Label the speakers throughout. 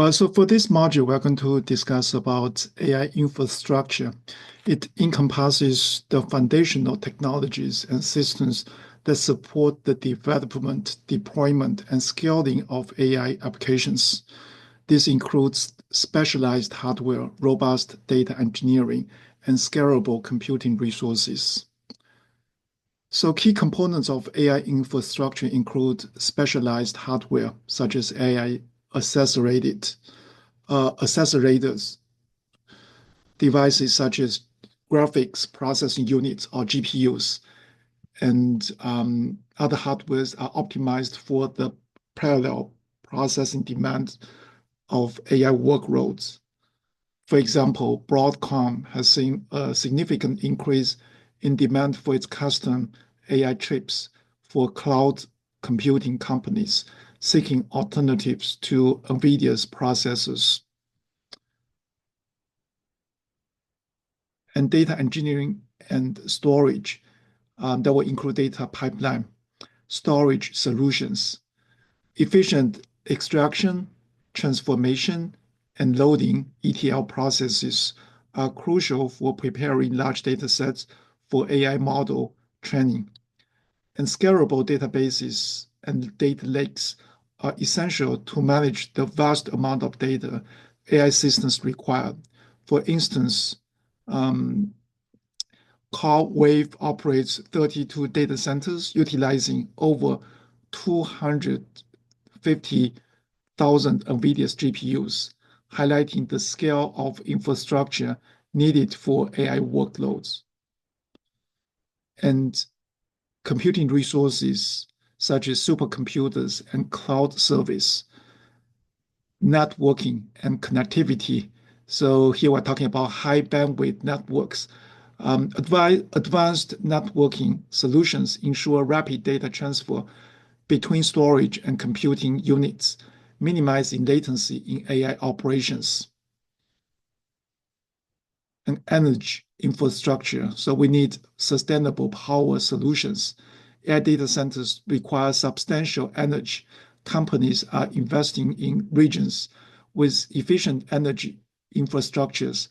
Speaker 1: Well, so for this module, we're going to discuss about AI infrastructure. It encompasses the foundational technologies and systems that support the development, deployment, and scaling of AI applications. This includes specialized hardware, robust data engineering, and scalable computing resources. So key components of AI infrastructure include specialized hardware, such as AI accelerators, devices such as graphics processing units or GPUs, and other hardwares are optimized for the parallel processing demand of AI workloads. For example, Broadcom has seen a significant increase in demand for its custom AI chips for cloud computing companies seeking alternatives to NVIDIA's processors. And data engineering and storage that will include data pipeline, storage solutions, efficient extraction, transformation, and loading ETL processes are crucial for preparing large data sets for AI model training. And scalable databases and data lakes are essential to manage the vast amount of data AI systems require. For instance, CloudWave operates 32 data centers utilizing over 250,000 NVIDIA's GPUs, highlighting the scale of infrastructure needed for AI workloads. And computing resources such as supercomputers and cloud service, networking and connectivity. So here we're talking about high bandwidth networks. Advanced networking solutions ensure rapid data transfer between storage and computing units, minimizing latency in AI operations. And energy infrastructure. So we need sustainable power solutions. AI data centers require substantial energy. Companies are investing in regions with efficient energy infrastructures.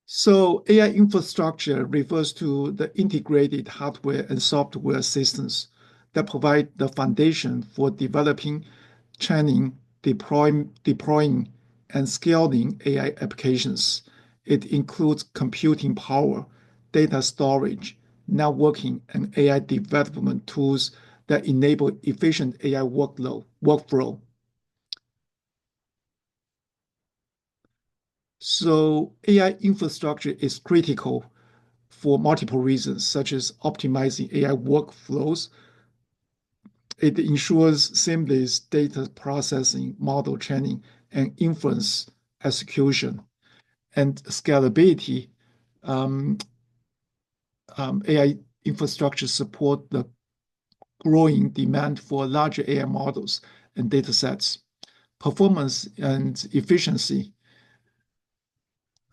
Speaker 1: So AI infrastructure refers to the integrated hardware and software systems that provide the foundation for developing, training, deploying, and scaling AI applications. It includes computing power, data storage, networking, and AI development tools that enable efficient AI workflow. So AI infrastructure is critical for multiple reasons, such as optimizing AI workflows. It ensures seamless data processing, model training, and inference execution. And scalability. AI infrastructure support the growing demand for larger AI models and data sets. Performance and efficiency.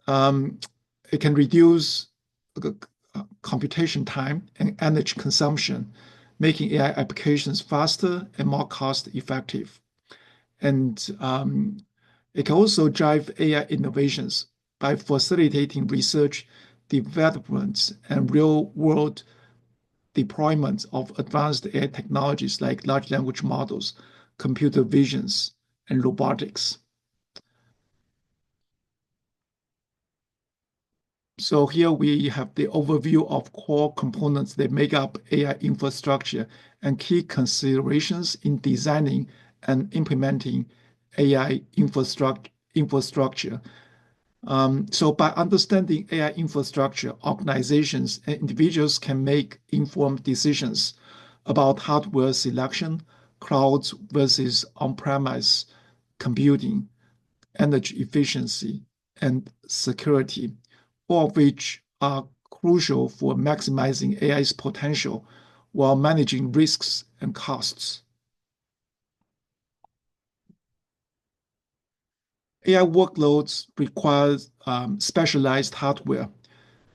Speaker 1: It can reduce computation time and energy consumption, making AI applications faster and more cost-effective. And it can also drive AI innovations by facilitating research, development, and real-world deployment of advanced AI technologies like large language models, computer visions, and robotics. So here we have the overview of core components that make up AI infrastructure and key considerations in designing and implementing AI infrastructure. So by understanding AI infrastructure, organizations and individuals can make informed decisions about hardware selection, clouds versus on-premise computing, energy efficiency, and security, all of which are crucial for maximizing AI's potential while managing risks and costs. AI workloads require specialized hardware.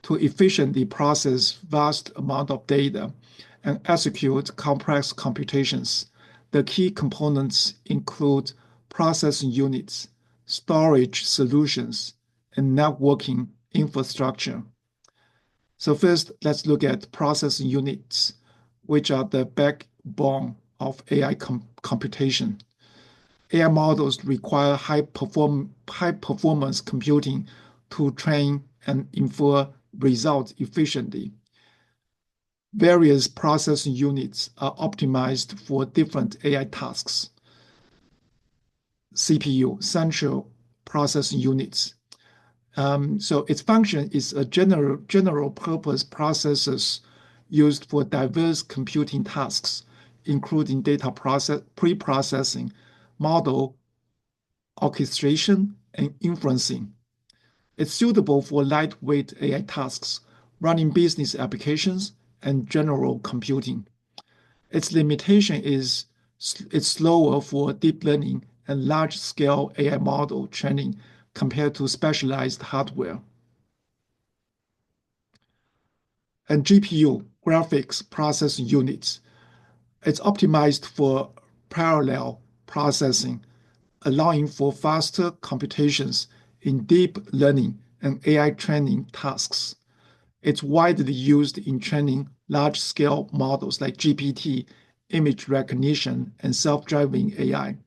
Speaker 1: to efficiently process vast amount of data and execute complex computations. The key components include processing units, storage solutions, and networking infrastructure. So first, let's look at processing units, which are the backbone of AI computation. AI models require high performance computing to train and infer results efficiently. Various processing units are optimized for different AI tasks. CPU, central processing units. So its function is a general purpose processors used for diverse computing tasks, including data pre-processing, model orchestration, and inferencing. It's suitable for lightweight AI tasks, running business applications, and general computing. Its limitation is it's slower for deep learning and large-scale AI model training compared to specialized hardware. And GPU, graphics processing units. It's optimized for parallel processing, allowing for faster computations in deep learning and AI training tasks. It's widely used in training large-scale models like GPT, image recognition, and self-driving AI.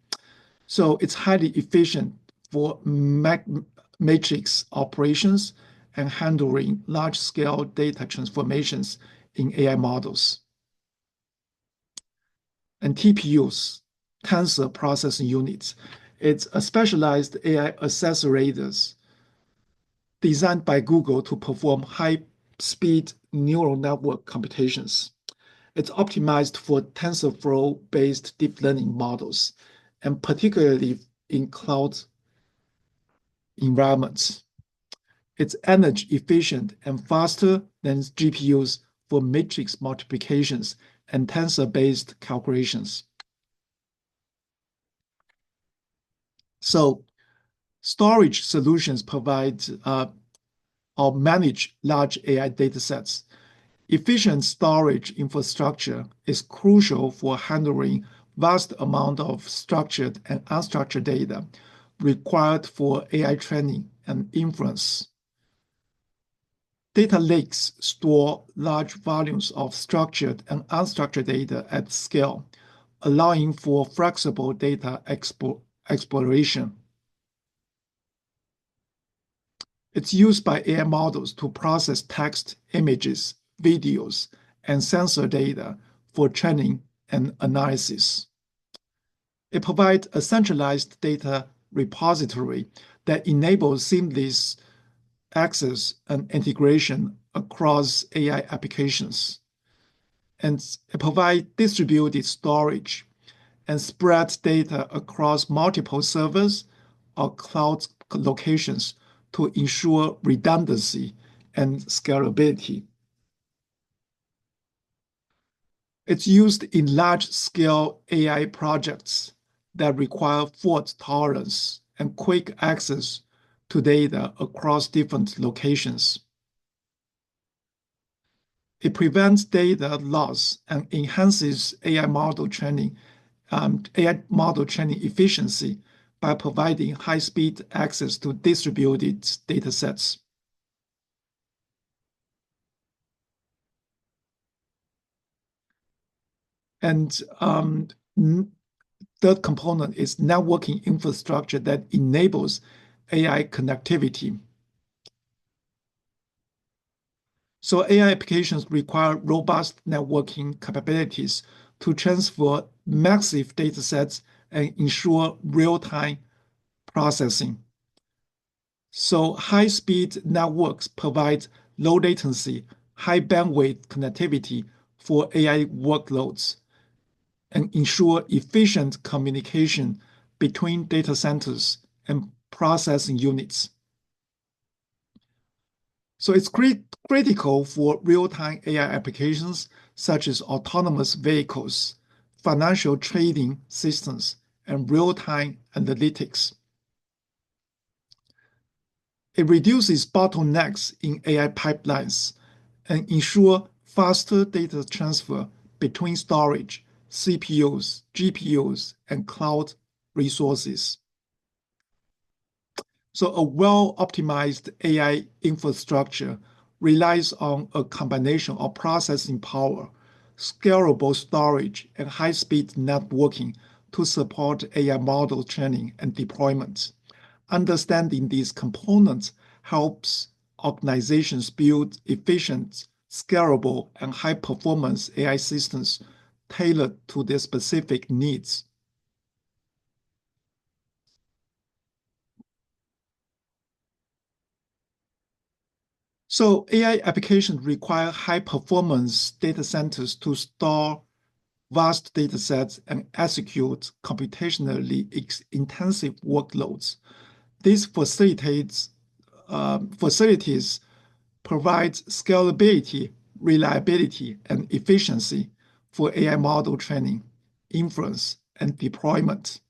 Speaker 1: So it's highly efficient for matrix operations and handling large-scale data transformations in AI models. And TPUs, tensor processing units. It's a specialized AI accelerators designed by Google to perform high-speed neural network computations. It's optimized for TensorFlow-based deep learning models, and particularly in cloud environments. It's energy efficient and faster than GPUs for matrix multiplications and tensor-based calculations. So storage solutions provide or manage large AI datasets. Efficient storage infrastructure is crucial for handling vast amount of structured and unstructured data required for AI training and inference. Data lakes store large volumes of structured and unstructured data at scale, allowing for flexible data exploration. It's used by AI models to process text, images, videos, and sensor data for training and analysis. It provides a centralized data repository that enables seamless access and integration across AI applications. And it provides distributed storage and spread data across multiple servers or cloud locations to ensure redundancy and scalability. It's used in large-scale AI projects that require fault tolerance and quick access to data across different locations. It prevents data loss and enhances AI model training efficiency by providing high-speed access to distributed datasets. And third component is networking infrastructure that enables AI connectivity. So AI applications require robust networking capabilities to transfer massive datasets and ensure real-time processing. So high-speed networks provide low latency, high bandwidth connectivity for AI workloads and ensure efficient communication between data centers and processing units. So it's critical for real-time AI applications such as autonomous vehicles, financial trading systems, and real-time analytics. It reduces bottlenecks in AI pipelines and ensure faster data transfer between storage, CPUs, GPUs, and cloud resources. So a well-optimized AI infrastructure relies on a combination of processing power, scalable storage, and high-speed networking to support AI model training and deployment. Understanding these components helps organizations build efficient, scalable, and high-performance AI systems tailored to their specific needs. So AI applications require high-performance data centers to store vast data sets and execute computationally intensive workloads. These facilities provide scalability, reliability, and efficiency for AI model training, inference, and deployment.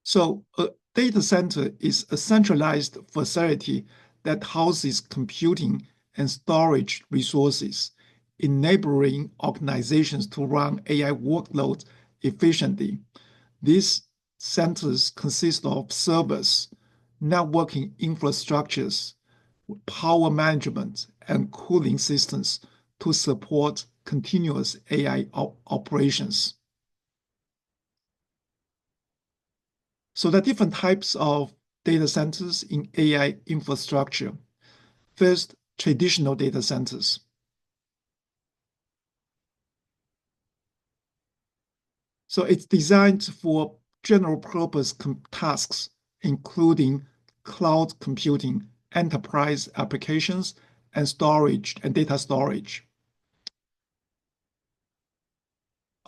Speaker 1: So a data center is a centralized facility that houses computing and storage resources, enabling organizations to run AI workloads efficiently. These centers consist of servers, networking infrastructures, power management, and cooling systems to support continuous AI operations. So there are different types of data centers in AI infrastructure. First, traditional data centers. So it's designed for general purpose tasks, including cloud computing, enterprise applications, and storage and data storage.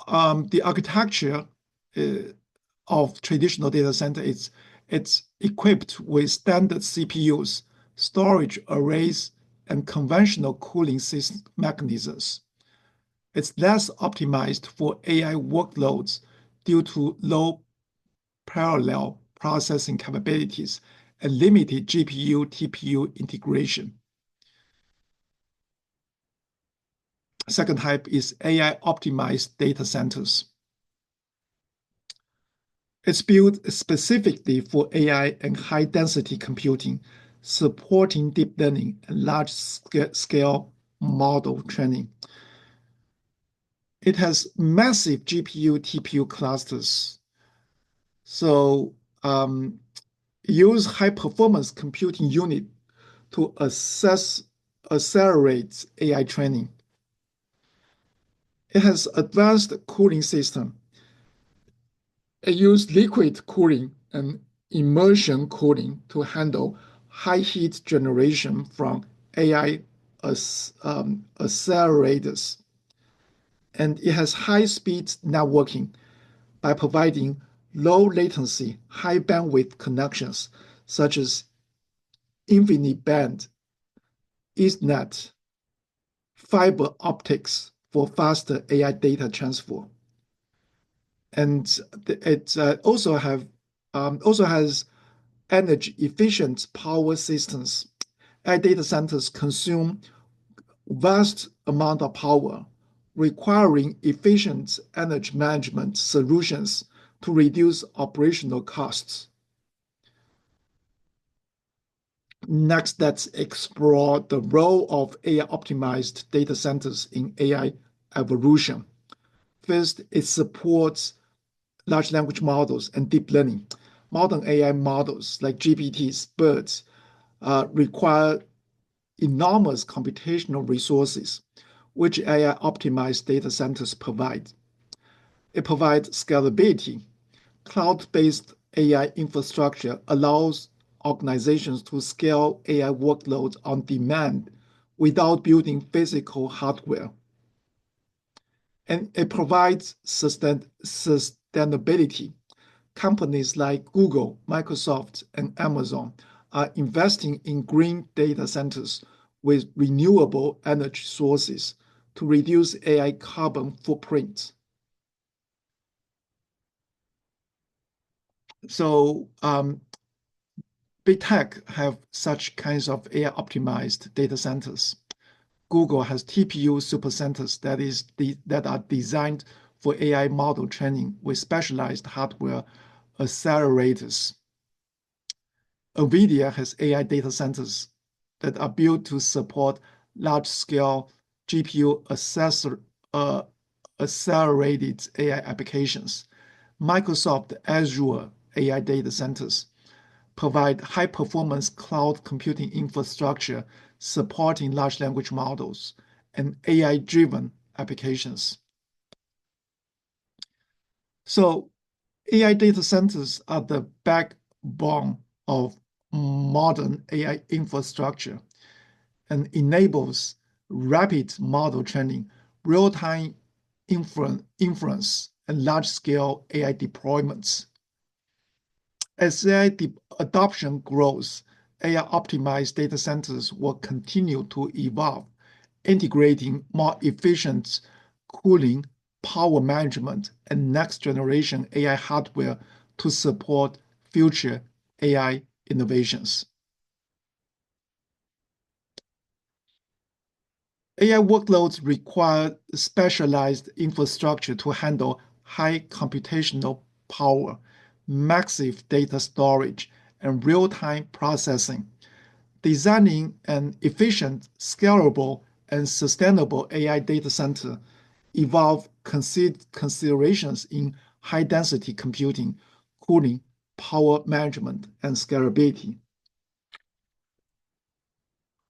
Speaker 1: The architecture of traditional data center it's equipped with standard CPUs, storage arrays, and conventional cooling system mechanisms. It's less optimized for AI workloads due to low parallel processing capabilities and limited GPU-TPU integration. Second type is AI-optimized data centers. It's built specifically for AI and high-density computing, supporting deep learning and large-scale model training. It has massive GPU-TPU clusters. So use high-performance computing unit to accelerate AI training. It has advanced cooling system. It uses liquid cooling and immersion cooling to handle high heat generation from AI accelerators. And it has high-speed networking by providing low latency, high bandwidth connections, such as InfiniBand, Ethernet, fiber optics for faster AI data transfer. And it also has energy efficient power systems. AI data centers consume vast amount of power, requiring efficient energy management solutions to reduce operational costs. Next, let's explore the role of AI-optimized data centers in AI evolution. First, it supports large language models and deep learning. Modern AI models like GPTs, BERTs, require enormous computational resources, which AI-optimized data centers provide. It provides scalability. Cloud-based AI infrastructure allows organizations to scale AI workloads on demand without building physical hardware. And it provides sustainability. Companies like Google, Microsoft, and Amazon are investing in green data centers with renewable energy sources to reduce AI carbon footprint. So big tech have such kinds of AI optimized data centers. Google has TPU supercenters that are designed for AI model training with specialized hardware accelerators. NVIDIA has AI data centers that are built to support large-scale GPU accelerated AI applications. Microsoft Azure AI data centers provide high-performance cloud computing infrastructure supporting large language models and AI-driven applications. So AI data centers are the backbone of modern AI infrastructure and enables rapid model training, real-time inference, and large-scale AI deployments. As AI adoption grows, AI-optimized data centers will continue to evolve, integrating more efficient cooling, power management, and next-generation AI hardware to support future AI innovations. AI workloads require specialized infrastructure to handle high computational power, massive data storage, and real-time processing. Designing an efficient, scalable, and sustainable AI data center involve considerations in high-density computing, cooling, power management, and scalability.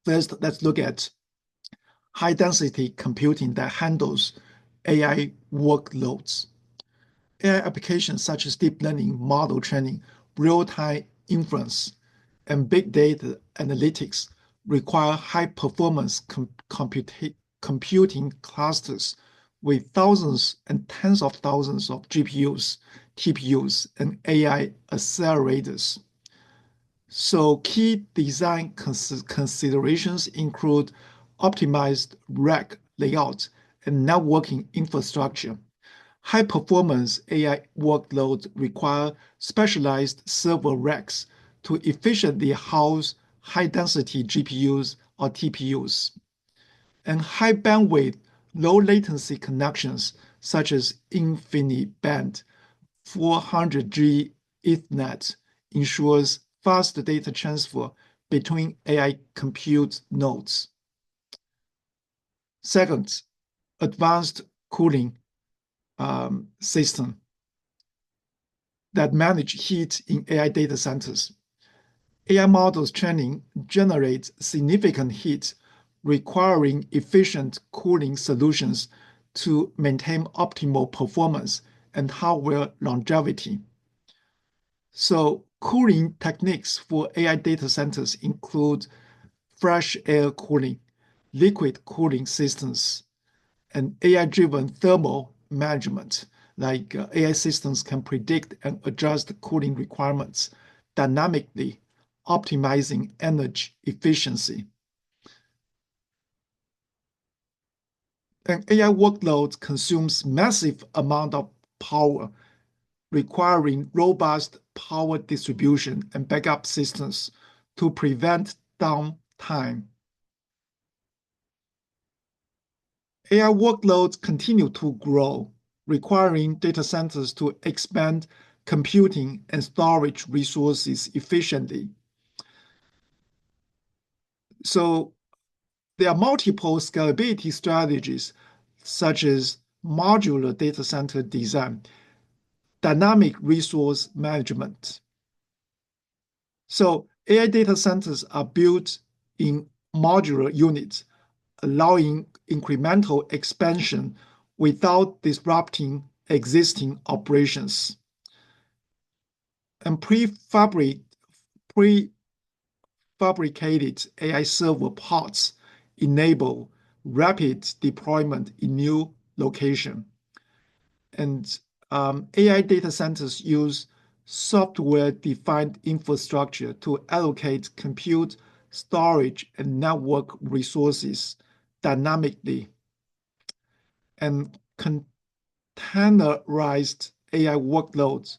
Speaker 1: First, let's look at high-density computing that handles AI workloads. AI applications such as deep learning, model training, real-time inference, and big data analytics require high-performance computing clusters with thousands and tens of thousands of GPUs, TPUs, and AI accelerators. So key design considerations include optimized rack layout and networking infrastructure. High-performance AI workloads require specialized server racks to efficiently house high-density GPUs or TPUs. And high-bandwidth, low-latency connections such as InfiniBand 400G Ethernet ensures fast data transfer between AI compute nodes. Second, advanced cooling system that manage heat in AI data centers. AI models training generates significant heat, requiring efficient cooling solutions to maintain optimal performance and hardware longevity. So cooling techniques for AI data centers include fresh air cooling, liquid cooling systems, and AI-driven thermal management. Like AI systems can predict and adjust cooling requirements dynamically, optimizing energy efficiency. And AI workloads consumes massive amount of power, requiring robust power distribution and backup systems to prevent downtime. AI workloads continue to grow, requiring data centers to expand computing and storage resources efficiently. So there are multiple scalability strategies, such as modular data center design, dynamic resource management. So AI data centers are built in modular units, allowing incremental expansion without disrupting existing operations. And prefabricated AI server parts enable rapid deployment in new location. And AI data centers use software-defined infrastructure to allocate compute, storage, and network resources dynamically. And containerized AI workloads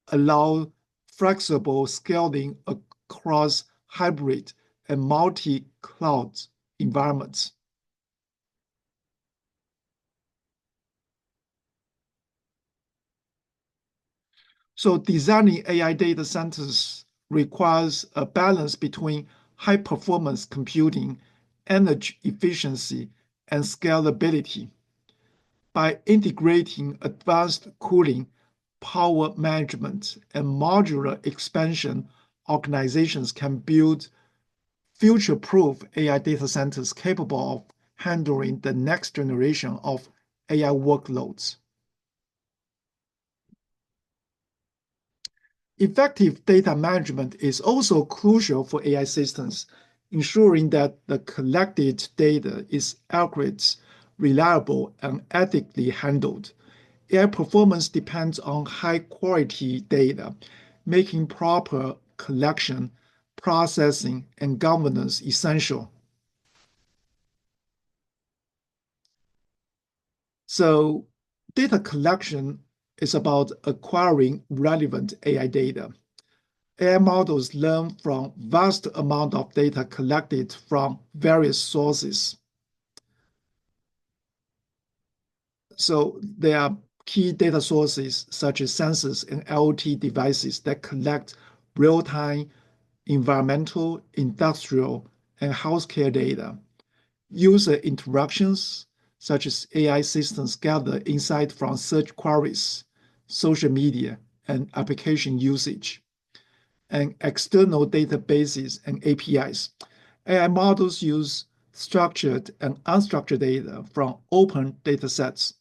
Speaker 1: allow flexible scaling across hybrid and multi-cloud environments. So designing AI data centers requires a balance between high-performance computing, energy efficiency, and scalability. By integrating advanced cooling, power management, and modular expansion, organizations can build future-proof AI data centers capable of handling the next generation of AI workloads. Effective data management is also crucial for AI systems, ensuring that the collected data is accurate, reliable, and ethically handled. AI performance depends on high-quality data, making proper collection, processing, and governance essential. So, data collection is about acquiring relevant AI data. AI models learn from vast amount of data collected from various sources. So there are key data sources such as sensors and IoT devices that collect real-time environmental, industrial, and healthcare data. User interactions such as AI systems gather insight from search queries, social media, and application usage. And external databases and APIs. AI models use structured and unstructured data from open datasets,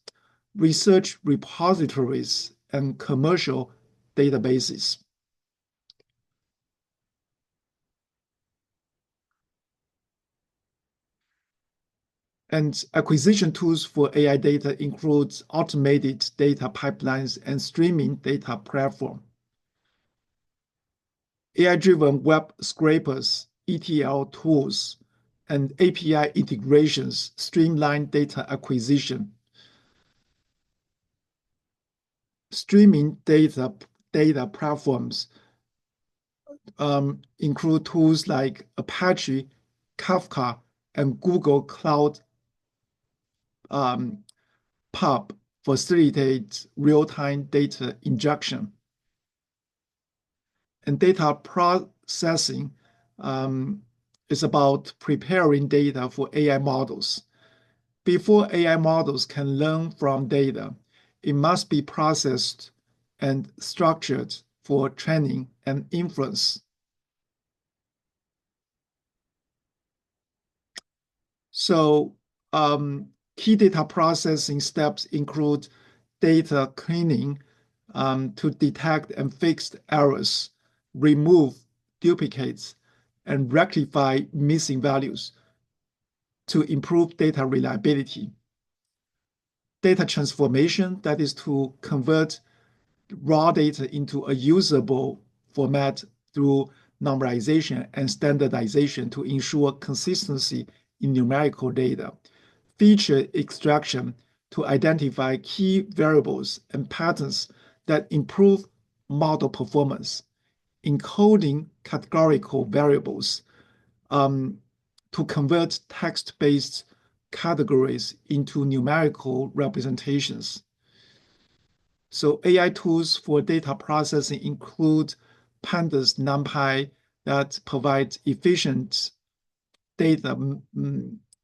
Speaker 1: research repositories, and commercial databases. And acquisition tools for AI data includes automated data pipelines and streaming data platform. AI-driven web scrapers, ETL tools, and API integrations streamline data acquisition. Streaming data platforms include tools like Apache, Kafka, and Google Cloud Pub facilitate real-time data injection. And data processing is about preparing data for AI models. Before AI models can learn from data, it must be processed and structured for training and inference. So key data processing steps include data cleaning to detect and fix errors, remove duplicates, and rectify missing values to improve data reliability. Data transformation, that is to convert raw data into a usable format through normalization and standardization to ensure consistency in numerical data. Feature extraction to identify key variables and patterns that improve model performance. Encoding categorical variables to convert text-based categories into numerical representations. So AI tools for data processing include Pandas, NumPy that provide efficient data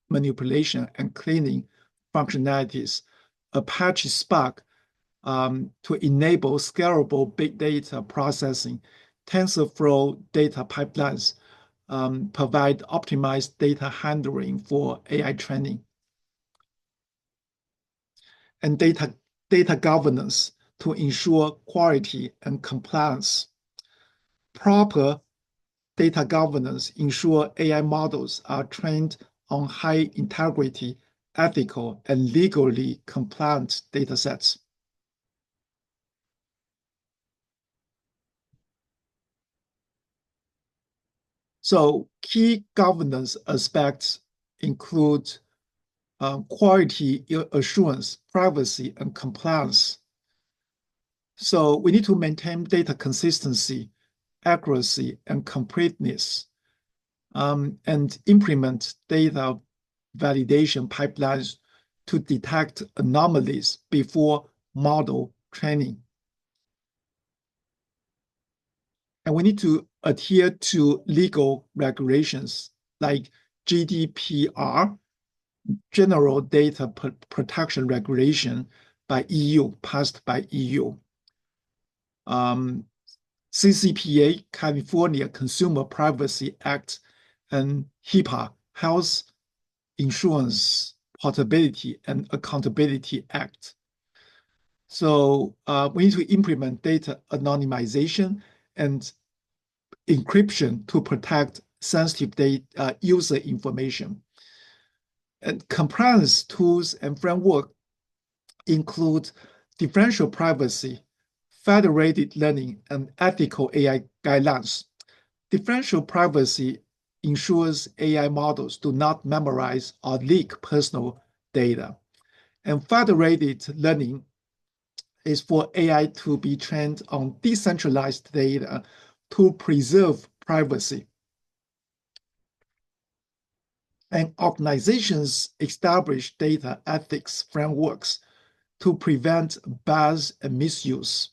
Speaker 1: manipulation and cleaning functionalities, Apache Spark to enable scalable big data processing, TensorFlow data pipelines provide optimized data handling for AI training, and data governance to ensure quality and compliance. Proper data governance ensure AI models are trained on high integrity, ethical, and legally compliant datasets. So key governance aspects include quality assurance, privacy, and compliance. So we need to maintain data consistency, accuracy, and completeness, and implement data validation pipelines to detect anomalies before model training. And we need to adhere to legal regulations like GDPR, General Data Protection Regulation by EU, passed by EU. CCPA, California Consumer Privacy Act, and HIPAA, Health Insurance Portability and Accountability Act. So we need to implement data anonymization and encryption to protect sensitive data, user information. And compliance tools and framework include differential privacy, federated learning, and ethical AI guidelines. Differential privacy ensures AI models do not memorize or leak personal data. And federated learning is for AI to be trained on decentralized data to preserve privacy. And organizations establish data ethics frameworks to prevent bias and misuse.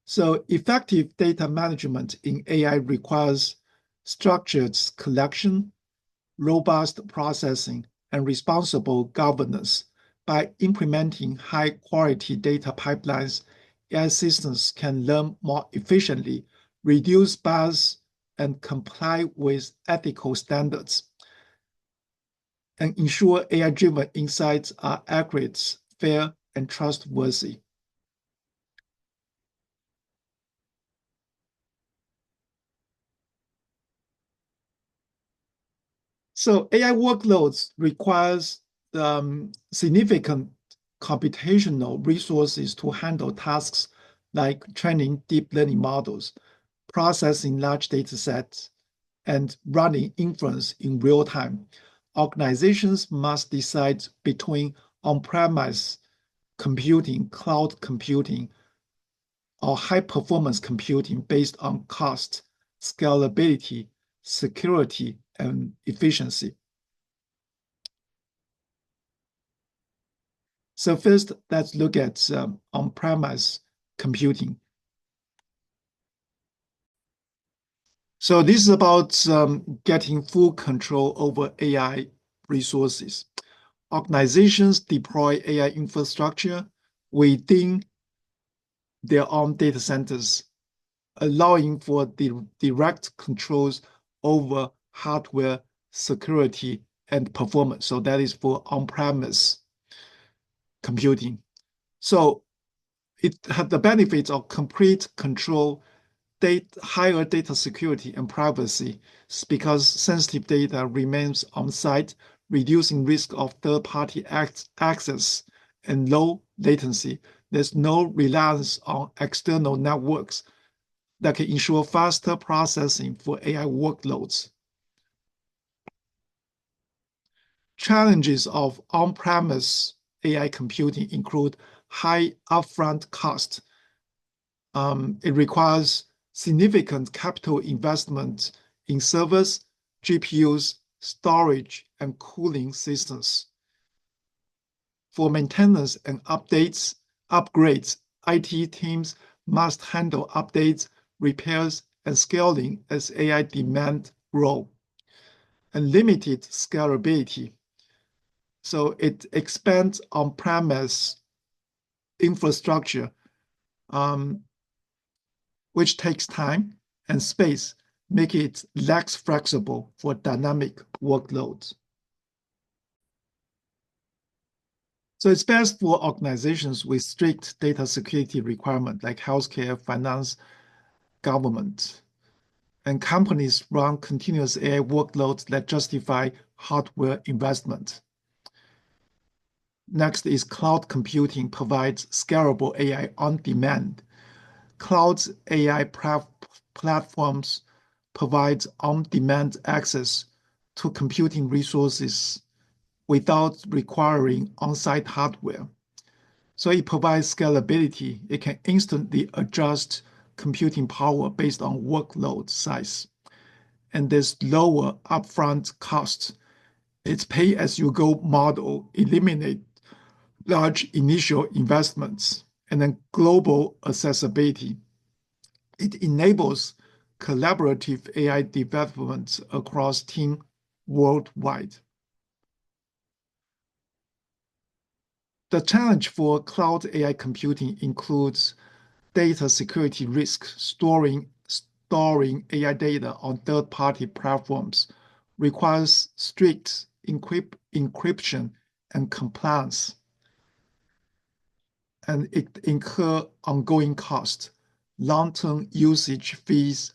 Speaker 1: So effective data management in AI requires structured collection, robust processing, and responsible governance. By implementing high-quality data pipelines, AI systems can learn more efficiently, reduce bias, and comply with ethical standards, and ensure AI-driven insights are accurate, fair, and trustworthy. So AI workloads requires significant computational resources to handle tasks like training deep learning models, processing large data sets, and running inference in real time. Organizations must decide between on-premise computing, cloud computing, or high-performance computing based on cost, scalability, security, and efficiency. So first, let's look at on-premise computing. So this is about getting full control over AI resources. Organizations deploy AI infrastructure within their own data centers, allowing for the direct controls over hardware, security, and performance. So that is for on-premise computing. So it had the benefits of complete control, higher data security and privacy, because sensitive data remains on site, reducing risk of third-party access and low latency. There's no reliance on external networks that can ensure faster processing for AI workloads. Challenges of on-premise AI computing include high upfront cost. It requires significant capital investment in servers, GPUs, storage, and cooling systems. For maintenance and upgrades, IT teams must handle updates, repairs, and scaling as AI demand grow. And limited scalability. So it expands on-premise infrastructure, which takes time and space, make it less flexible for dynamic workloads. So it's best for organizations with strict data security requirements like healthcare, finance, government. And companies run continuous AI workloads that justify hardware investment. Next is cloud computing provides scalable AI on demand. Cloud AI platforms provide on-demand access to computing resources without requiring on-site hardware. So it provides scalability. It can instantly adjust computing power based on workload size. And there's lower upfront costs. Its pay-as-you-go model eliminates large initial investments and then global accessibility. It enables collaborative AI development across teams worldwide. The challenge for cloud AI computing includes data security risks. Storing AI data on third-party platforms requires strict encryption and compliance, and it incurs ongoing costs. Long-term usage fees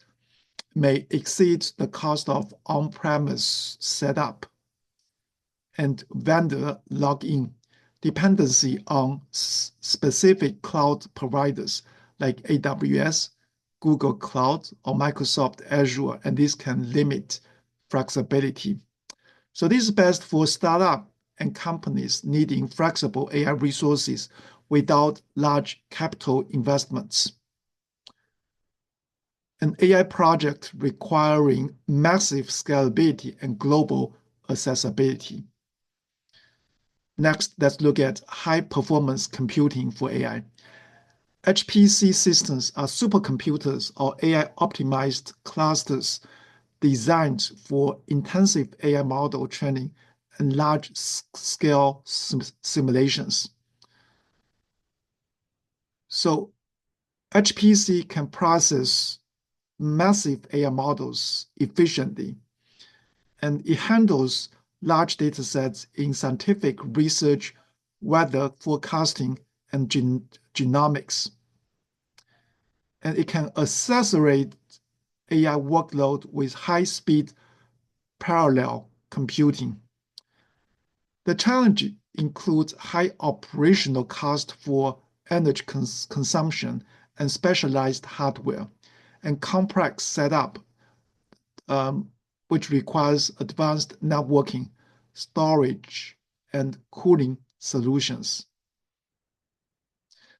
Speaker 1: may exceed the cost of on-premise setup and vendor login. Dependency on specific cloud providers like AWS, Google Cloud, or Microsoft Azure, and this can limit flexibility. So this is best for startups and companies needing flexible AI resources without large capital investments. An AI project requiring massive scalability and global accessibility. Next, let's look at high-performance computing for AI. HPC systems are supercomputers or AI-optimized clusters designed for intensive AI model training and large-scale simulations. So HPC can process massive AI models efficiently, and it handles large data sets in scientific research, weather forecasting, and genomics. And it can accelerate AI workload with high-speed parallel computing. The challenge includes high operational cost for energy consumption and specialized hardware, and complex setup, which requires advanced networking, storage, and cooling solutions.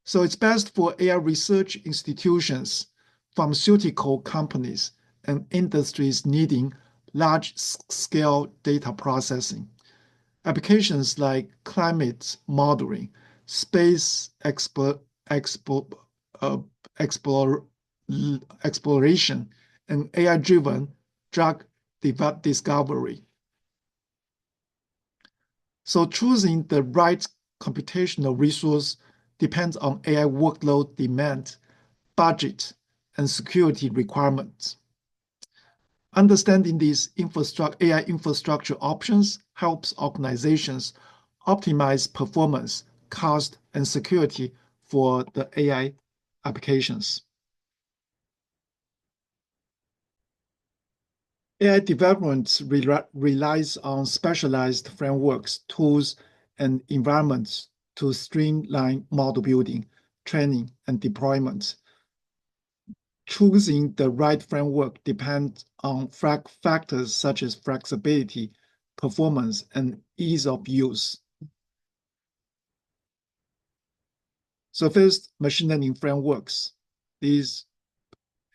Speaker 1: So it's best for AI research institutions, pharmaceutical companies, and industries needing large-scale data processing. Applications like climate modeling, space exploration, and AI-driven drug discovery. So choosing the right computational resource depends on AI workload demand, budget, and security requirements. Understanding these AI infrastructure options helps organizations optimize performance, cost, and security for the AI applications. AI development relies on specialized frameworks, tools, and environments to streamline model building, training, and deployment. Choosing the right framework depends on factors such as flexibility, performance, and ease of use. So first, machine learning frameworks. These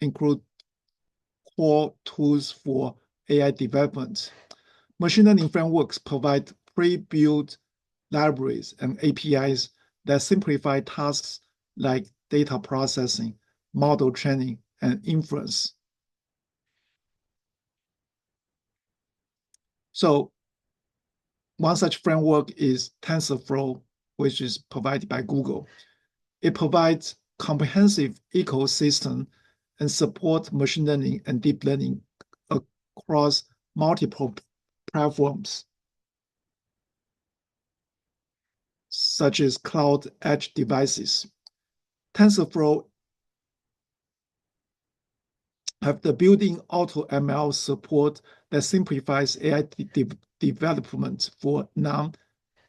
Speaker 1: include core tools for AI development. Machine learning frameworks provide pre-built libraries and APIs that simplify tasks like data processing, model training, and inference. So one such framework is TensorFlow, which is provided by Google. It provides comprehensive ecosystem and support machine learning and deep learning across multiple platforms, such as cloud edge devices. TensorFlow have the built-in AutoML support that simplifies AI development for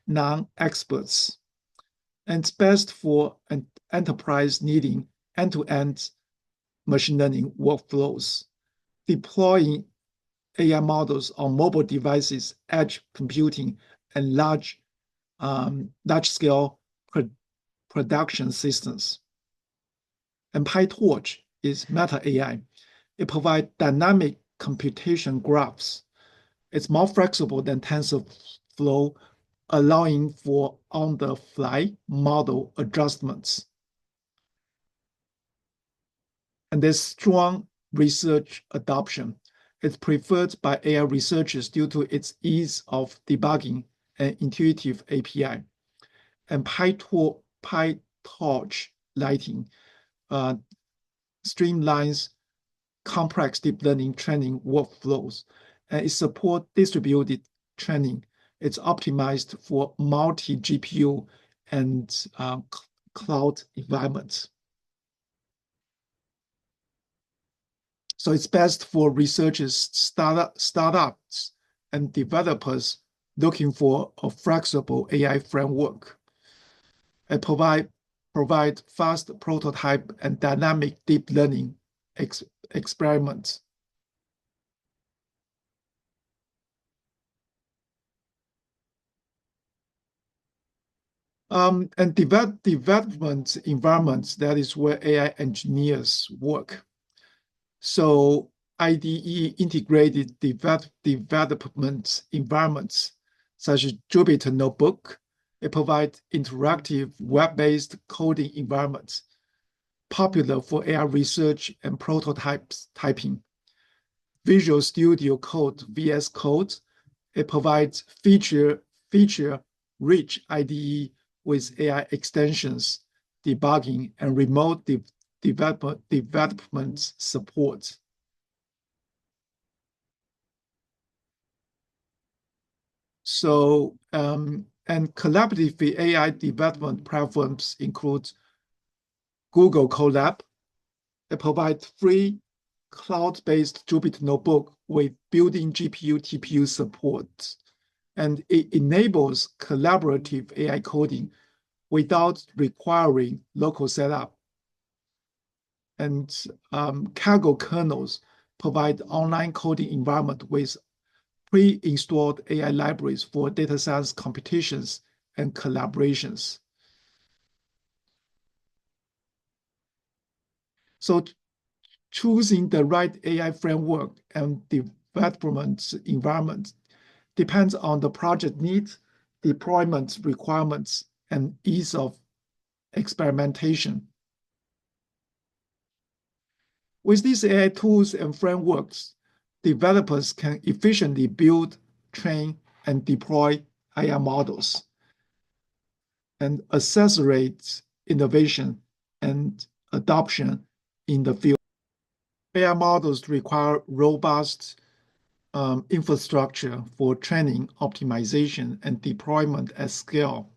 Speaker 1: non-experts. And it's best for an enterprise needing end-to-end machine learning workflows. Deploying AI models on mobile devices, edge computing, and large-scale production systems. And PyTorch is Meta AI. It provides dynamic computation graphs. It's more flexible than TensorFlow, allowing for on-the-fly model adjustments. And there's strong research adoption. It's preferred by AI researchers due to its ease of debugging and intuitive API. And PyTorch Lighting streamlines complex deep learning training workflows, and it supports distributed training. It's optimized for multi-GPU and cloud environments. So it's best for researchers, startups, and developers looking for a flexible AI framework. It provide fast prototype and dynamic deep learning experiments. And development environments, that is where AI engineers work. So IDE integrated development environments such as Jupyter Notebook. It provides interactive web-based coding environments, popular for AI research and typing. Visual Studio Code, VS Code, it provides feature-rich IDE with AI extensions, debugging, and remote development support. So, and collaborative AI development platforms include Google Colab. It provides free cloud-based Jupyter Notebook with built-in GPU, TPU support, and it enables collaborative AI coding without requiring local setup. And Kaggle kernels provide online coding environment with pre-installed AI libraries for data science computations and collaborations. So choosing the right AI framework and development environment depends on the project needs, deployment requirements, and ease of experimentation. With these AI tools and frameworks, developers can efficiently build, train, and deploy AI models and accelerate innovation and adoption in the field. AI models require robust infrastructure for training, optimization, and deployment at scale.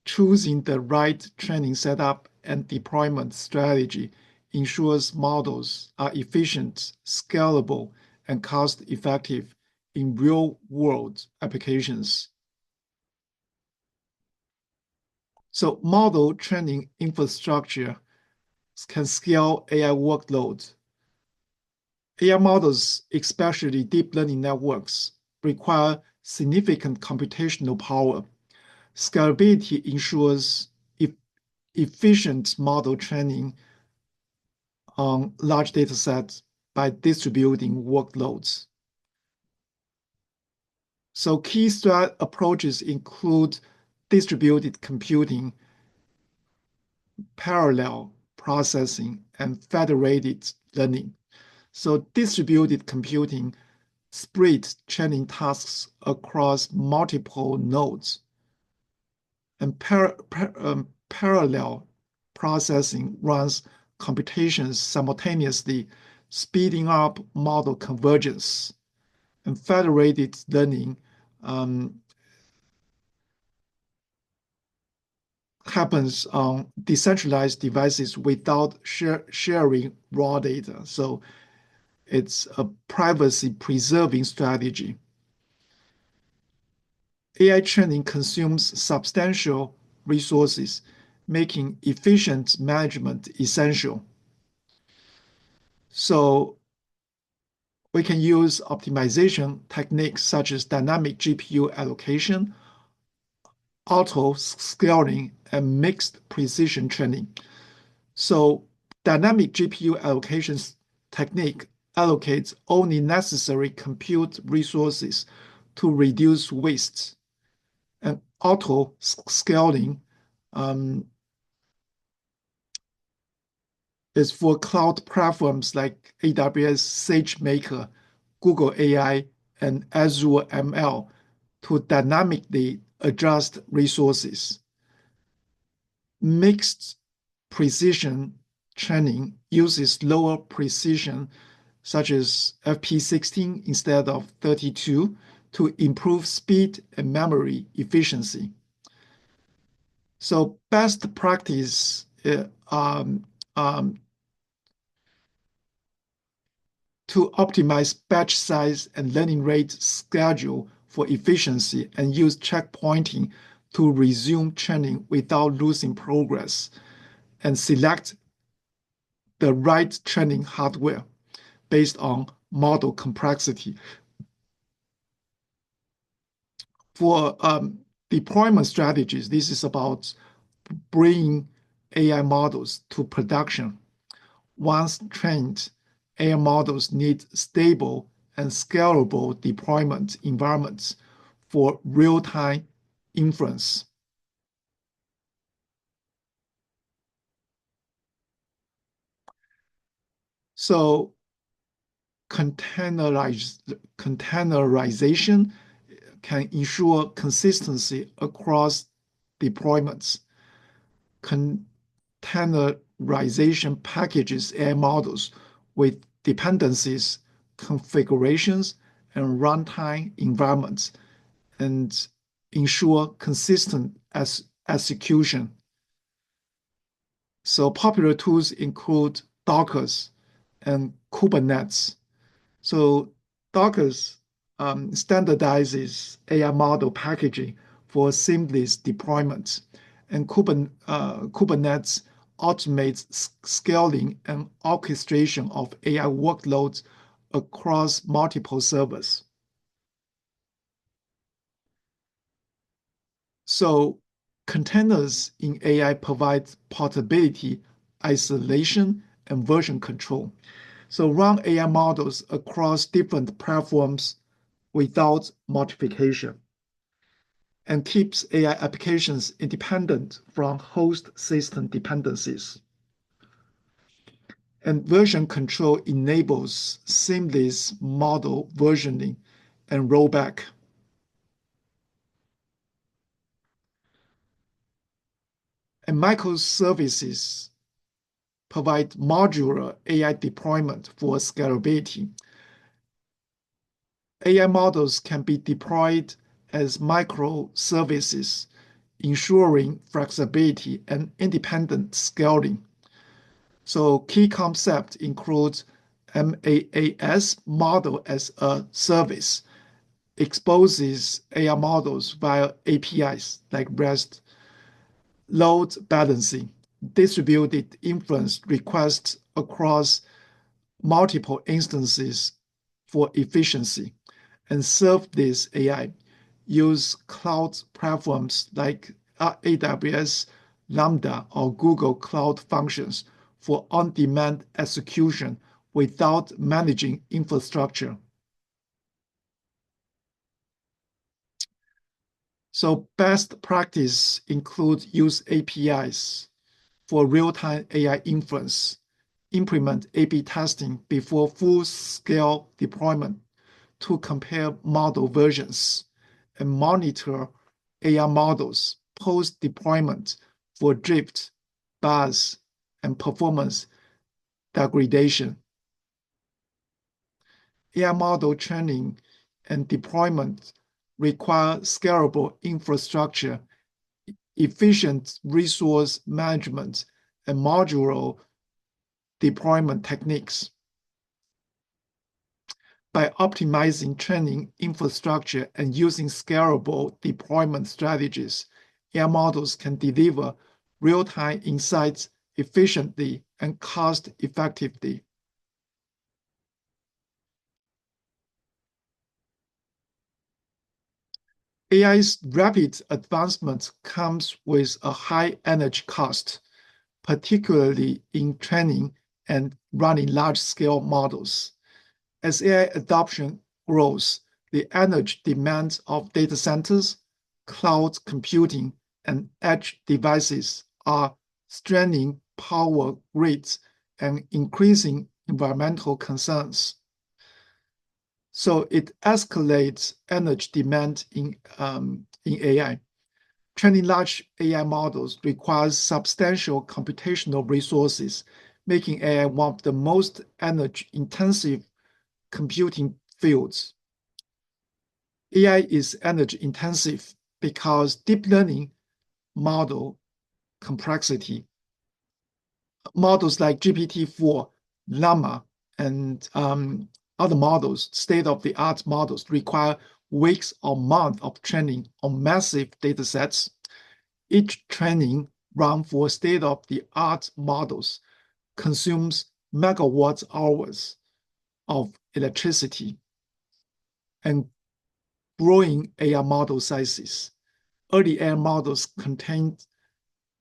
Speaker 1: Choosing the right training setup and deployment strategy ensures models are efficient, scalable, and cost-effective in real-world applications. So model training infrastructure can scale AI workloads. AI models, especially deep learning networks, require significant computational power. Scalability ensures efficient model training on large data sets by distributing workloads. So key approaches include distributed computing, parallel processing, and federated learning. So distributed computing spreads training tasks across multiple nodes, and parallel processing runs computations simultaneously, speeding up model convergence. And federated learning happens on decentralized devices without sharing raw data. So it's a privacy-preserving strategy. AI training consumes substantial resources, making efficient management essential. So we can use optimization techniques such as dynamic GPU allocation, auto scaling, and mixed precision training. So Dynamic GPU allocation technique allocates only necessary compute resources to reduce waste. And auto scaling is for cloud platforms like AWS SageMaker, Google AI, and Azure ML to dynamically adjust resources. Mixed precision training uses lower precision, such as FP16 instead of 32, to improve speed and memory efficiency. So best practice to optimize batch size and learning rate schedule for efficiency and use checkpointing to resume training without losing progress, and select the right training hardware based on model complexity. For deployment strategies, this is about bringing AI models to production. Once trained, AI models need stable and scalable deployment environments for real-time inference. So containerization can ensure consistency across deployments. Containerization packages AI models with dependencies, configurations, and runtime environments and ensure consistent execution. So popular tools include Docker and Kubernetes. So Docker standardizes AI model packaging for seamless deployment, and Kubernetes automates scaling and orchestration of AI workloads across multiple servers. So containers in AI provide portability, isolation, and version control. So run AI models across different platforms without modification, and keeps AI applications independent from host system dependencies. And version control enables seamless model versioning and rollback. And microservices provide modular AI deployment for scalability. AI models can be deployed as microservices, ensuring flexibility and independent scaling. So key concepts include MaaS, model as a service, exposes AI models via APIs like REST, load balancing, distributed inference requests across multiple instances for efficiency, and serverless AI use cloud platforms like AWS Lambda or Google Cloud Functions for on-demand execution without managing infrastructure. So best practice include use APIs for real-time AI inference, implement A/B testing before full-scale deployment to compare model versions, and monitor AI models post-deployment for drift, bias, and performance degradation. AI model training and deployment require scalable infrastructure, efficient resource management, and modular deployment techniques. By optimizing training infrastructure and using scalable deployment strategies, AI models can deliver real-time insights efficiently and cost-effectively. AI's rapid advancement comes with a high energy cost. particularly in training and running large-scale models. As AI adoption grows, the energy demands of data centers, cloud computing, and edge devices are straining power grids and increasing environmental concerns. So it escalates energy demand in AI. Training large AI models requires substantial computational resources, making AI one of the most energy-intensive computing fields. AI is energy-intensive because deep learning model complexity, models like GPT-4, Llama, and other models, state-of-the-art models, require weeks or months of training on massive datasets. Each training run for state-of-the-art models consumes megawatt hours of electricity and growing AI model sizes. Early AI models contain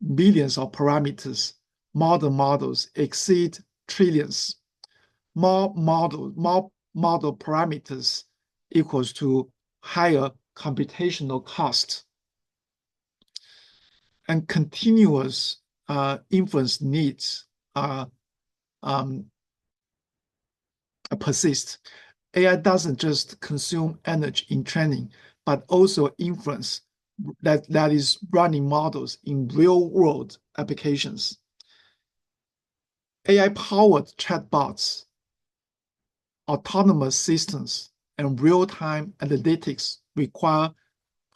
Speaker 1: millions of parameters. Modern models exceed trillions. More model parameters equals to higher computational cost. And continuous inference needs persist. AI doesn't just consume energy in training, but also inference that is running models in real-world applications. AI-powered chatbots, autonomous systems, and real-time analytics require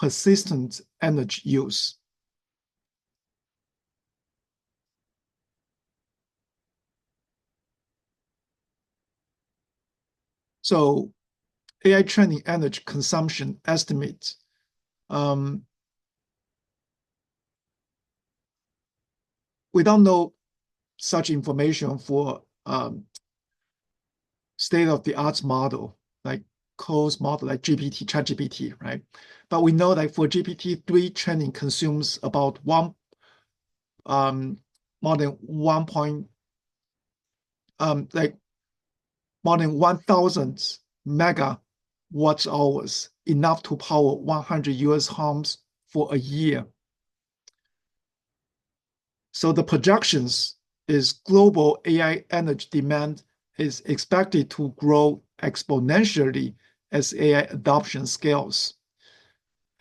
Speaker 1: persistent energy use. So AI training energy consumption estimates we don't know such information for state-of-the-art model, like closed model, like ChatGPT, right? But we know that for GPT-3 training consumes about more than 1,000 megawatt hours, enough to power 100 US homes for a year. So the projections is global AI energy demand is expected to grow exponentially as AI adoption scales.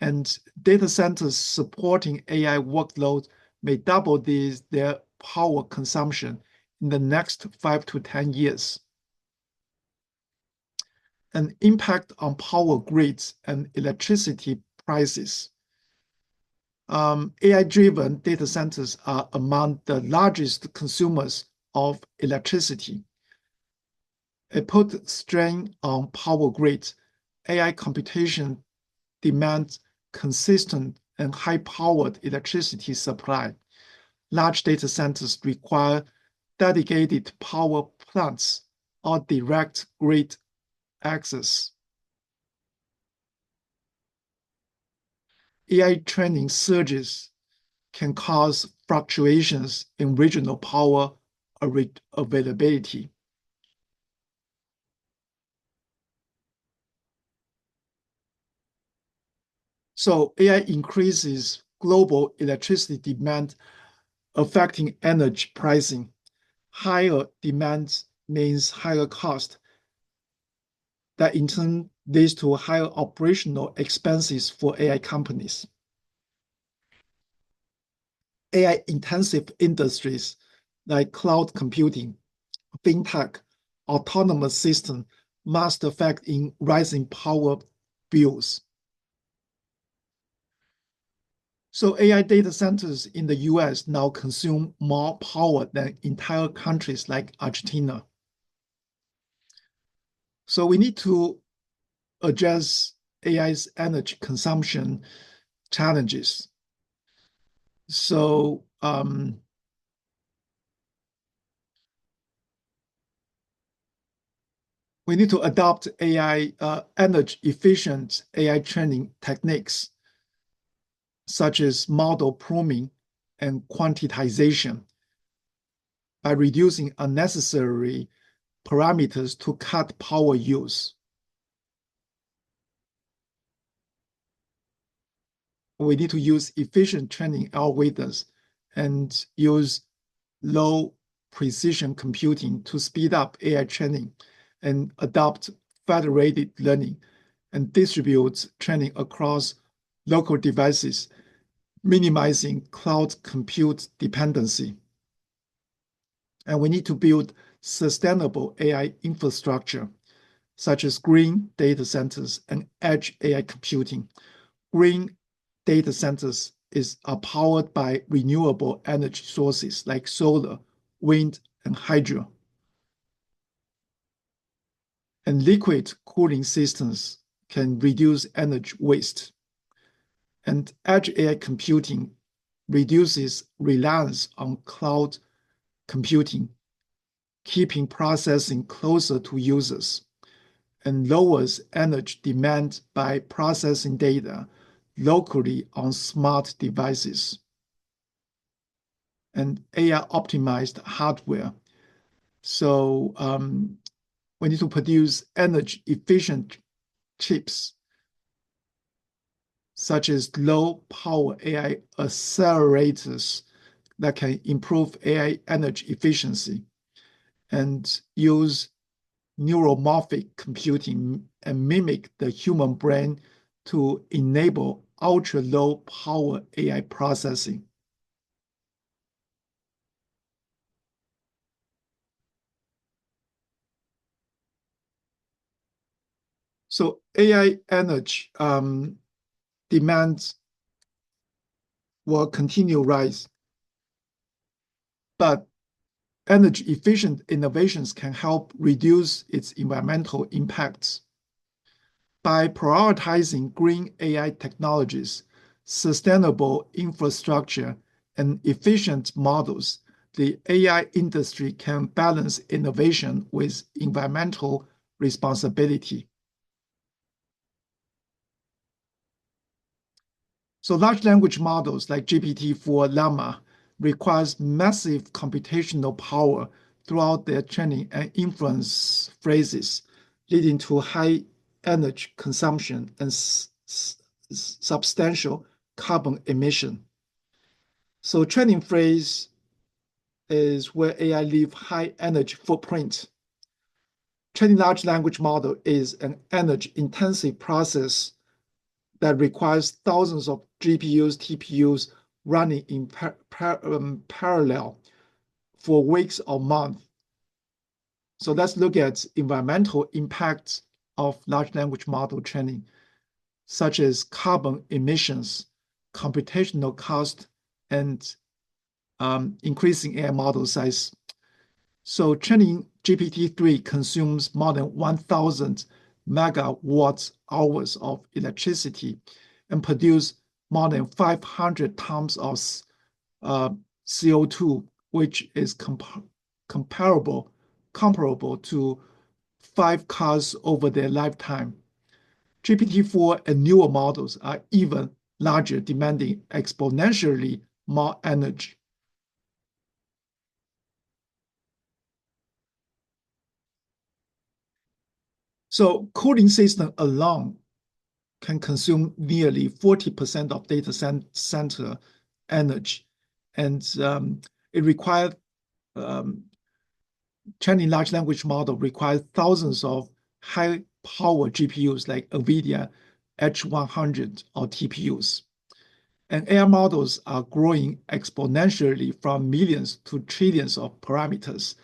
Speaker 1: And data centers supporting AI workload may double their power consumption in the next 5 to 10 years. An impact on power grids and electricity prices. AI-driven data centers are among the largest consumers of electricity. It puts strain on power grids. AI computation demands consistent and high-powered electricity supply. Large data centers require dedicated power plants or direct grid access. AI training surges can cause fluctuations in regional power availability. So AI increases global electricity demand, affecting energy pricing. Higher demand means higher cost. That in turn leads to higher operational expenses for AI companies. AI-intensive industries like cloud computing, fintech, autonomous systems must factor in rising power bills. So AI data centers in the US now consume more power than entire countries like Argentina. So we need to address AI's energy consumption challenges. So we need to adopt AI energy-efficient AI training techniques, such as model pruning and quantization. by reducing unnecessary parameters to cut power use. We need to use efficient training algorithms and use low precision computing to speed up AI training and adopt federated learning and distribute training across local devices, minimizing cloud compute dependency. And we need to build sustainable AI infrastructure, such as green data centers and edge AI computing. Green data centers are powered by renewable energy sources like solar, wind, and hydro. And liquid cooling systems can reduce energy waste. And edge AI computing reduces reliance on cloud computing, keeping processing closer to users, and lowers energy demand by processing data locally on smart devices. And AI optimized hardware. So we need to produce energy efficient chips, such as low power AI accelerators that can improve AI energy efficiency and use neuromorphic computing and mimic the human brain to enable ultra low power AI processing. So AI energy demands will continue rise, but energy efficient innovations can help reduce its environmental impacts. By prioritizing green AI technologies, sustainable infrastructure, and efficient models, the AI industry can balance innovation with environmental responsibility. So large language models like GPT-4 Llama requires massive computational power throughout their training and inference phases, leading to high energy consumption and substantial carbon emission. So training phase is where AI leave high energy footprint. Training large language model is an energy intensive process that requires thousands of GPUs, TPUs running in parallel for weeks or months. So let's look at environmental impacts of large language model training, such as carbon emissions, computational cost, and increasing AI model size. So training GPT-3 consumes more than 1,000 megawatt hours of electricity and produce more than 500 tons of CO2, which is comparable to 5 cars over their lifetime. GPT-4 and newer models are even larger, demanding exponentially more energy. So cooling system alone can consume nearly 40% of data center energy. And it requires training large language model requires thousands of high power GPUs like NVIDIA H100 or TPUs. And AI models are growing exponentially from millions to trillions of parameters.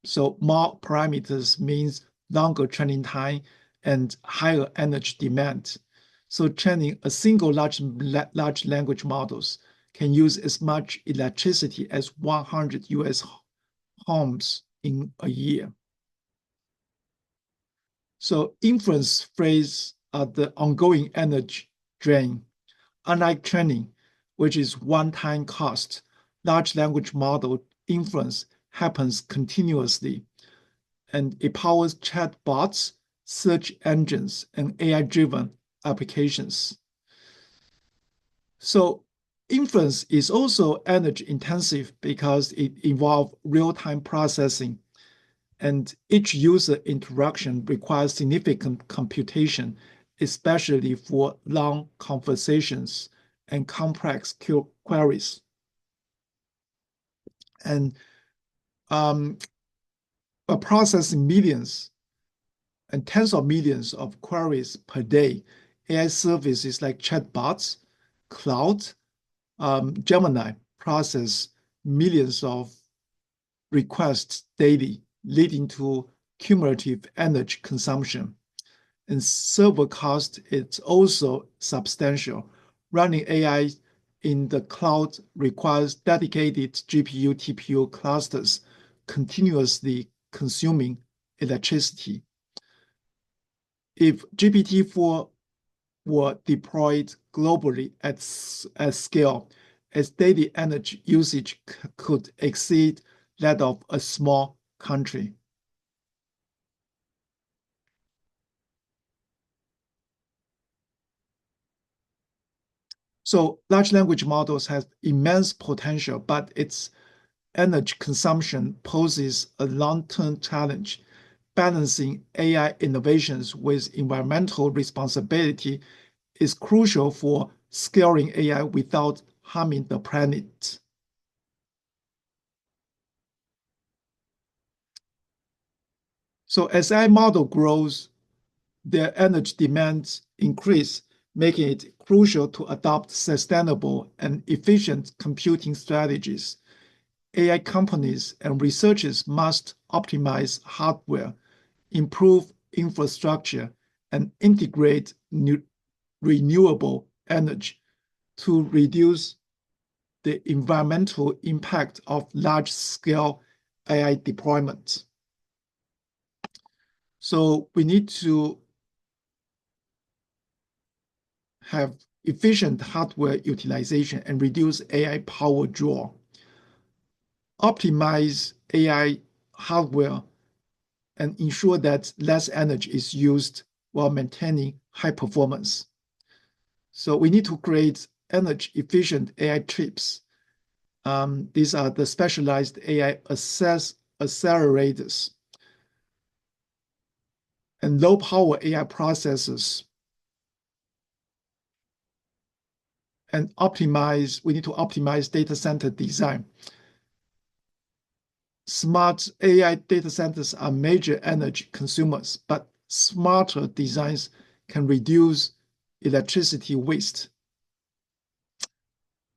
Speaker 1: So more parameters means longer training time and higher energy demand. So training a single large language models can use as much electricity as 100 US homes in a year. So inference phase are the ongoing energy drain. Unlike training, which is one-time cost, large language model inference happens continuously, and it powers chatbots, search engines, and AI-driven applications. So Inference is also energy intensive because it involves real-time processing, and each user interaction requires significant computation, especially for long conversations and complex queries. And processing millions and tens of millions of queries per day, AI services like chatbots, cloud, Gemini process millions of requests daily, leading to cumulative energy consumption. And server cost is also substantial. Running AI in the cloud requires dedicated GPU, TPU clusters continuously consuming electricity. If GPT-4 were deployed globally at scale, its daily energy usage could exceed that of a small country. So large language models have immense potential, but its energy consumption poses a long-term challenge. Balancing AI innovations with environmental responsibility is crucial for scaling AI without harming the planet. So as AI model grows, their energy demands increase, making it crucial to adopt sustainable and efficient computing strategies. AI companies and researchers must optimize hardware, improve infrastructure, and integrate renewable energy to reduce the environmental impact of large-scale AI deployment. So we need to have efficient hardware utilization and reduce AI power draw. Optimize AI hardware and ensure that less energy is used while maintaining high performance. So we need to create energy-efficient AI chips. These are the specialized AI accelerators and low-power AI processors. And we need to optimize data center design. Smart AI data centers are major energy consumers, but smarter designs can reduce electricity waste.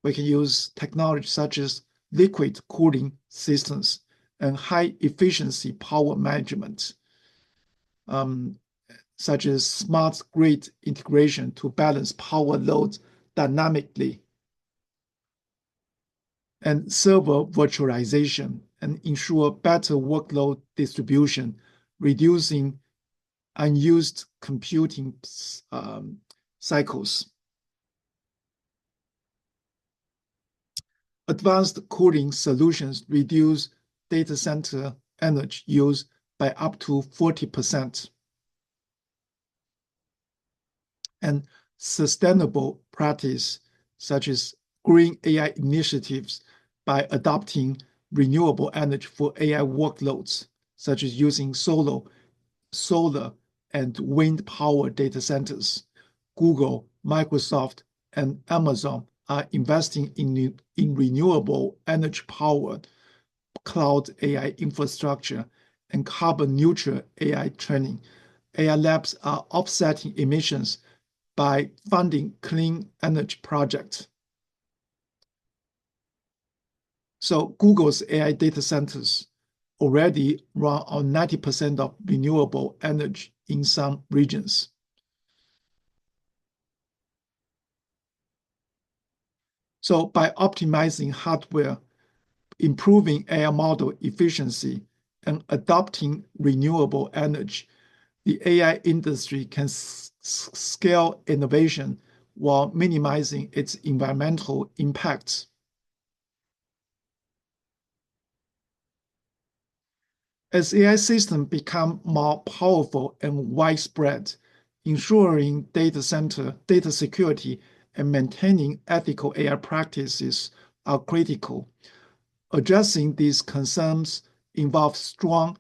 Speaker 1: We can use technology such as liquid cooling systems and high-efficiency power management, such as smart grid integration to balance power loads dynamically, and server virtualization and ensure better workload distribution, reducing unused computing cycles. Advanced cooling solutions reduce data center energy use by up to 40%. And sustainable practice, such as green AI initiatives by adopting renewable energy for AI workloads, such as using solar and wind power data centers. Google, Microsoft, and Amazon are investing in renewable energy powered cloud AI infrastructure and carbon neutral AI training. AI labs are offsetting emissions by funding clean energy projects. So Google's AI data centers already run on 90% of renewable energy in some regions. So by optimizing hardware, improving AI model efficiency, and adopting renewable energy, the AI industry can scale innovation while minimizing its environmental impacts. As AI systems become more powerful and widespread, ensuring data security and maintaining ethical AI practices are critical. Addressing these concerns involves strong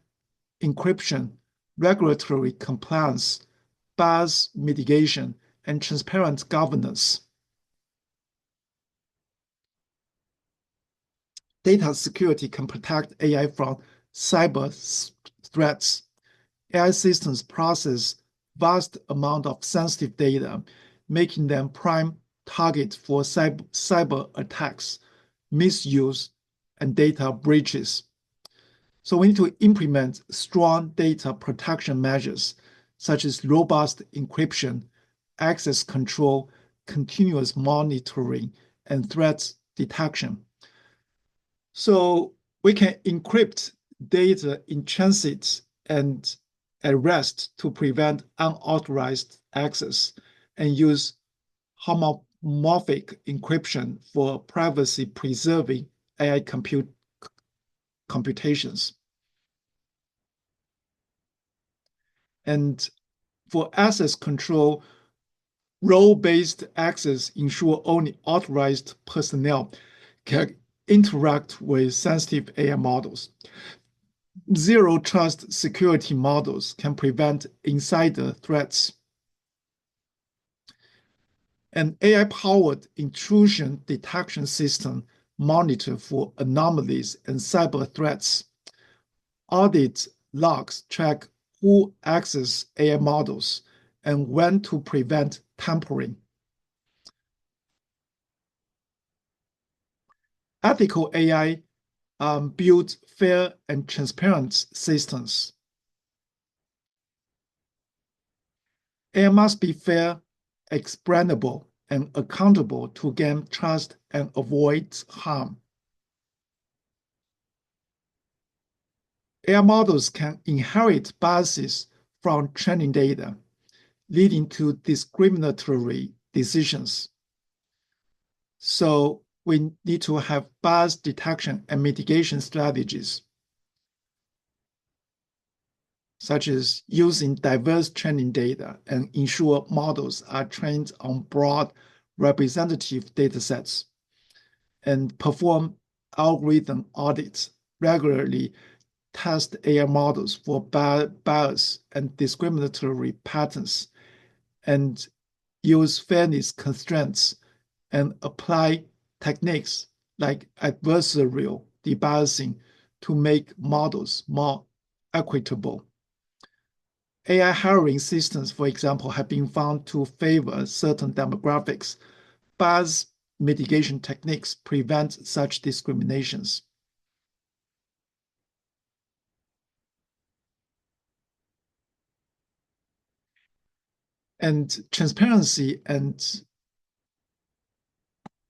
Speaker 1: encryption, regulatory compliance, bias mitigation, and transparent governance. Data security can protect AI from cyber threats. AI systems process vast amount of sensitive data, making them prime targets for cyber attacks, misuse, and data breaches. So we need to implement strong data protection measures, such as robust encryption, access control, continuous monitoring, and threat detection. So we can encrypt data in transit and at rest to prevent unauthorized access and use homomorphic encryption for privacy-preserving AI computations. And for access control, role-based access ensure only authorized personnel can interact with sensitive AI models. Zero trust security models can prevent insider threats. An AI-powered intrusion detection system monitor for anomalies and cyber threats. Audit logs track who access AI models and when to prevent tampering. Ethical AI builds fair and transparent systems. AI must be fair, explainable, and accountable to gain trust and avoid harm. AI models can inherit biases from training data, leading to discriminatory decisions. So we need to have bias detection and mitigation strategies, such as using diverse training data and ensure models are trained on broad representative datasets, and perform algorithm audits, regularly test AI models for bias and discriminatory patterns, and use fairness constraints and apply techniques like adversarial debiasing to make models more equitable. AI hiring systems, for example, have been found to favor certain demographics. Bias mitigation techniques prevent such discriminations. And transparency and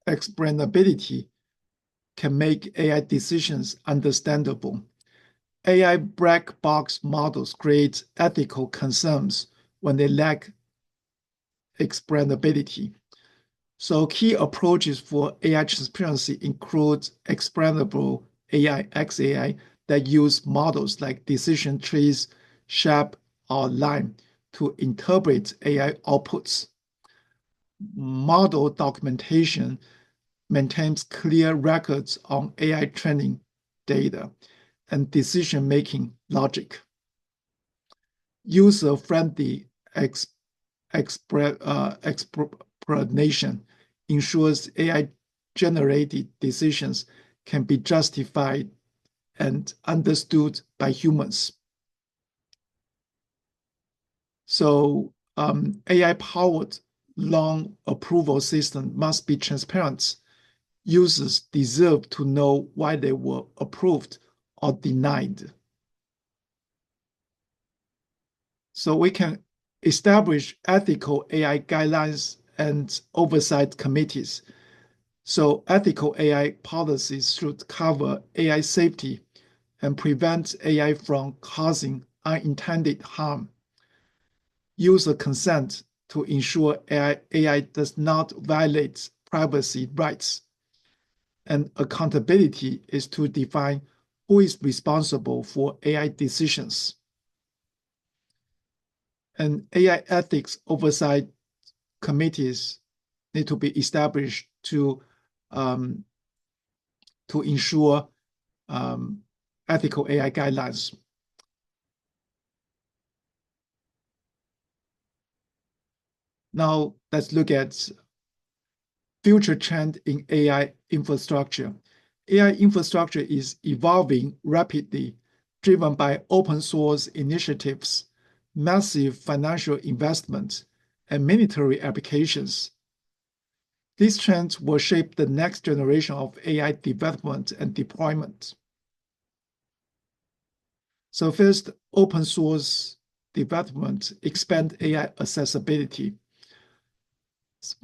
Speaker 1: explainability can make AI decisions understandable. AI black box models create ethical concerns when they lack explainability. So key approaches for AI transparency include explainable AI, XAI, that use models like decision trees, SHAP, or LIME to interpret AI outputs. Model documentation maintains clear records on AI training data and decision-making logic. User-friendly explanation ensures AI-generated decisions can be justified and understood by humans. So AI-powered long approval system must be transparent. Users deserve to know why they were approved or denied. So we can establish ethical AI guidelines and oversight committees. So ethical AI policies should cover AI safety and prevent AI from causing unintended harm. User consent to ensure AI does not violate privacy rights. And accountability is to define who is responsible for AI decisions. And AI ethics oversight committees need to be established to ensure ethical AI guidelines. Now let's look at future trend in AI infrastructure. AI infrastructure is evolving rapidly, driven by open source initiatives, massive financial investment, and military applications. These trends will shape the next generation of AI development and deployment. So first, open source development expand AI accessibility.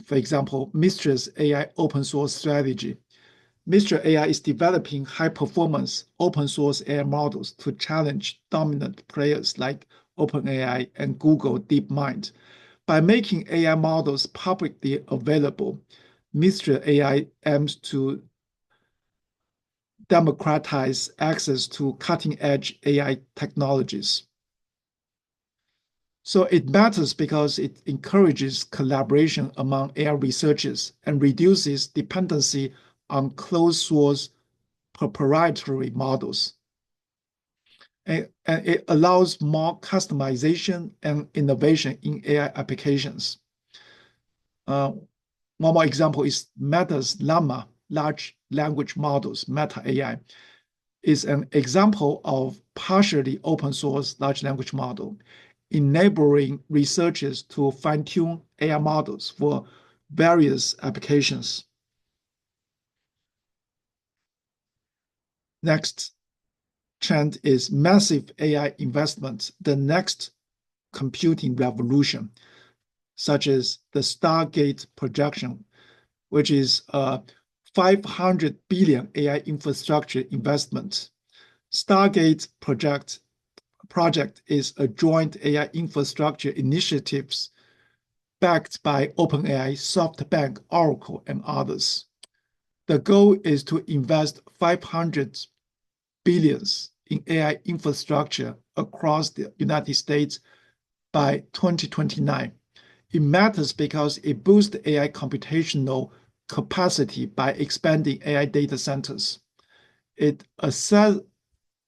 Speaker 1: For example, Mistral AI open source strategy. Mistral AI is developing high-performance open-source AI models to challenge dominant players like OpenAI and Google DeepMind. By making AI models publicly available, Mistral AI aims to democratize access to cutting-edge AI technologies. So it matters because it encourages collaboration among AI researchers and reduces dependency on closed-source proprietary models. And it allows more customization and innovation in AI applications. One more example is Meta's Llama large language models, Meta AI, is an example of partially open source large language model, enabling researchers to fine-tune AI models for various applications. Next trend is massive AI investment, the next computing revolution, such as the Stargate projection, which is a 500 billion AI infrastructure investment. Stargate project is a joint AI infrastructure initiatives backed by OpenAI, SoftBank, Oracle, and others. The goal is to invest 500 billions in AI infrastructure across the United States by 2029. It matters because it boosts AI computational capacity by expanding AI data centers. It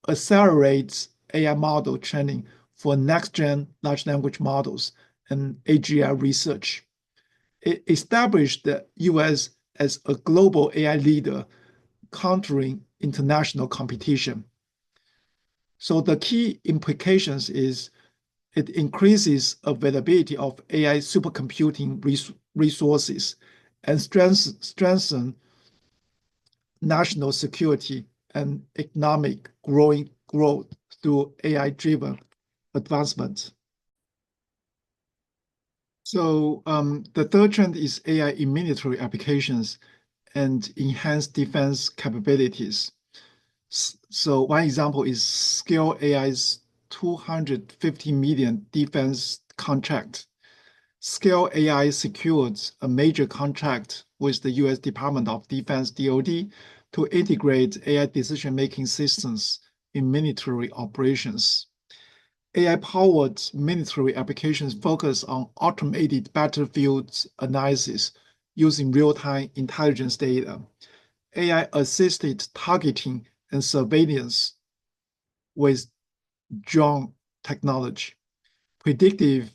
Speaker 1: accelerates AI model training for next-gen large language models and AGI research. It established the US as a global AI leader, countering international competition. So the key implications is it increases availability of AI supercomputing resources and strengthen national security and economic growth through AI-driven advancement. So the third trend is AI in military applications and enhanced defense capabilities. So one example is Scale AI's 250 million defense contract. Scale AI secured a major contract with the US Department of Defense, DoD, to integrate AI decision-making systems in military operations. AI-powered military applications focus on automated battlefield analysis using real-time intelligence data, AI-assisted targeting and surveillance with drone technology, predictive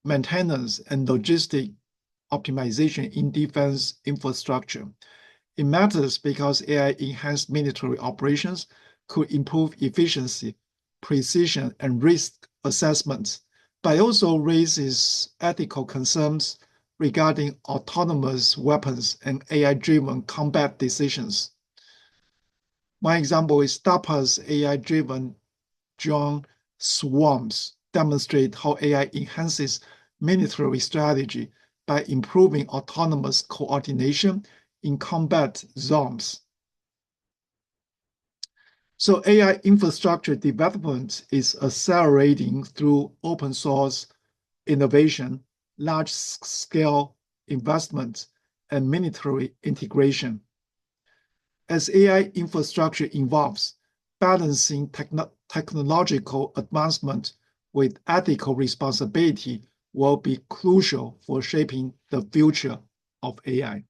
Speaker 1: maintenance and logistic optimization in defense infrastructure. It matters because AI-enhanced military operations could improve efficiency, precision, and risk assessment, but also raises ethical concerns regarding autonomous weapons and AI-driven combat decisions. One example is DARPA's AI-driven drone swarms demonstrate how AI enhances military strategy by improving autonomous coordination in combat zones. So AI infrastructure development is accelerating through open source innovation, large-scale investment, and military integration. As AI infrastructure evolves, balancing technological advancement with ethical responsibility will be crucial for shaping the future of AI.